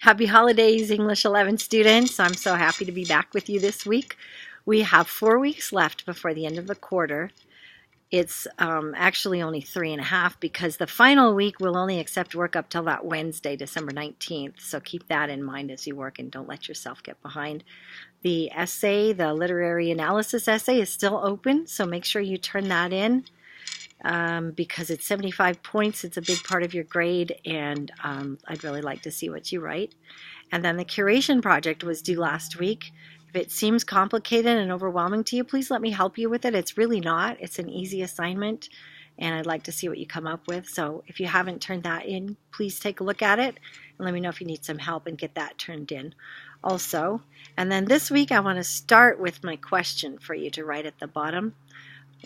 Happy holidays, English 11 students. I'm so happy to be back with you this week. We have 4 weeks left before the end of the quarter. It's actually only 3.5 because the final week will only accept work up till that Wednesday, December 19th. So keep that in mind as you work and don't let yourself get behind. The essay, the literary analysis essay, is still open, so make sure you turn that in. Because it's 75 points, it's a big part of your grade, and I'd really like to see what you write. And then the curation project was due last week. If it seems complicated and overwhelming to you, please let me help you with it. It's really not. It's an easy assignment, and I'd like to see what you come up with. So if you haven't turned that in, please take a look at it and let me know if you need some help and get that turned in also. And then this week I want to start with my question for you to write at the bottom.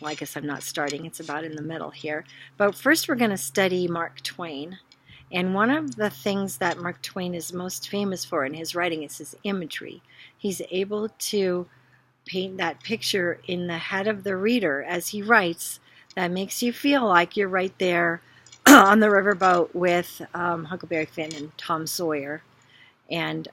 Well, I guess I'm not starting, it's about in the middle here. But first we're going to study Mark Twain. And one of the things that Mark Twain is most famous for in his writing is his imagery. He's able to paint that picture in the head of the reader as he writes that makes you feel like you're right there on the riverboat with Huckleberry Finn and Tom Sawyer. And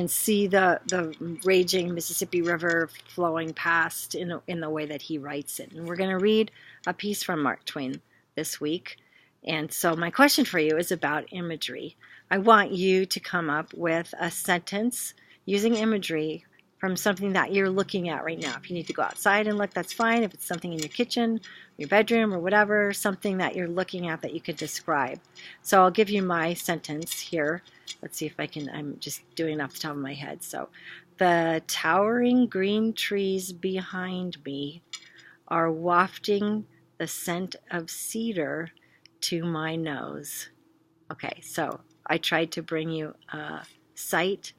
see the raging Mississippi River flowing past in the way that he writes it. And we're going to read a piece from Mark Twain this week. And so my question for you is about imagery. I want you to come up with a sentence using imagery from something that you're looking at right now. If you need to go outside and look, that's fine. If it's something in your kitchen, your bedroom, or whatever, something that you're looking at that you could describe. So I'll give you my sentence here. Let's see if I can, I'm just doing it off the top of my head. So, the towering green trees behind me are wafting the scent of cedar to my nose. Okay, so I tried to bring you sight,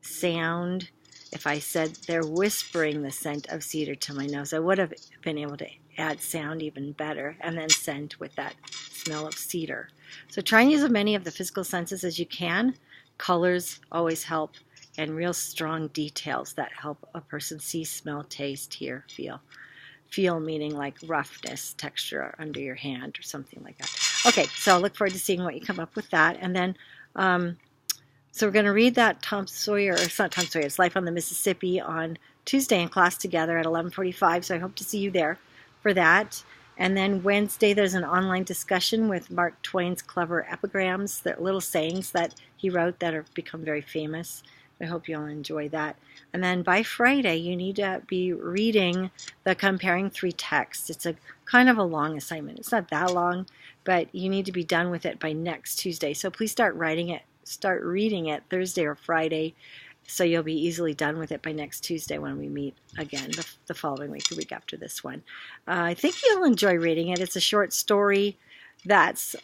sound. If I said they're whispering the scent of cedar to my nose, I would have been able to add sound even better, and then scent with that smell of cedar. So try and use as many of the physical senses as you can. Colors always help, and real strong details that help a person see, smell, taste, hear, feel. Feel meaning like roughness, texture under your hand or something like that. Okay, so I'll look forward to seeing what you come up with that. And then so we're going to read that Tom Sawyer, or it's not Tom Sawyer, it's Life on the Mississippi on Tuesday in class together at 11:45, so I hope to see you there for that. And then Wednesday there's an online discussion with Mark Twain's clever epigrams, the little sayings that he wrote that have become very famous. I hope you'll enjoy that. And then by Friday you need to be reading the Comparing Three Texts. It's a kind of a long assignment. It's not that long, but you need to be done with it by next Tuesday. So please start reading it Thursday or Friday, so you'll be easily done with it by next Tuesday when we meet again the following week, the week after this one. I think you'll enjoy reading it. It's a short story that's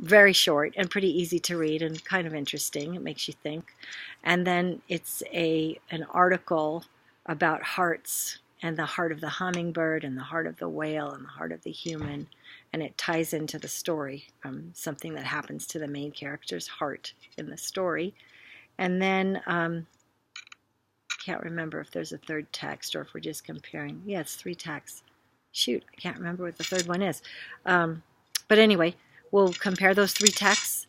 very short and pretty easy to read and kind of interesting. It makes you think. And then it's an article about hearts, and the heart of the hummingbird and the heart of the whale and the heart of the human, and it ties into the story, something that happens to the main character's heart in the story. And then can't remember if there's a third text or if we're just comparing. Yeah, it's 3 texts. Shoot, I can't remember what the third one is. But anyway, we'll compare those 3 texts.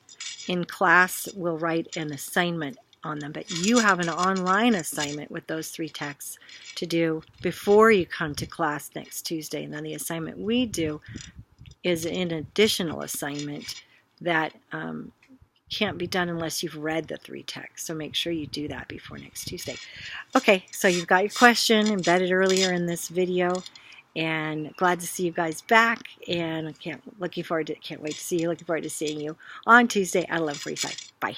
In class, we'll write an assignment on them, but you have an online assignment with those 3 texts to do before you come to class next Tuesday. And then the assignment we do is an additional assignment that can't be done unless you've read the 3 texts. So make sure you do that before next Tuesday. Okay, so you've got your question embedded earlier in this video, and glad to see you guys back, and can't wait to see you. Looking forward to seeing you on Tuesday at 11:45. Bye.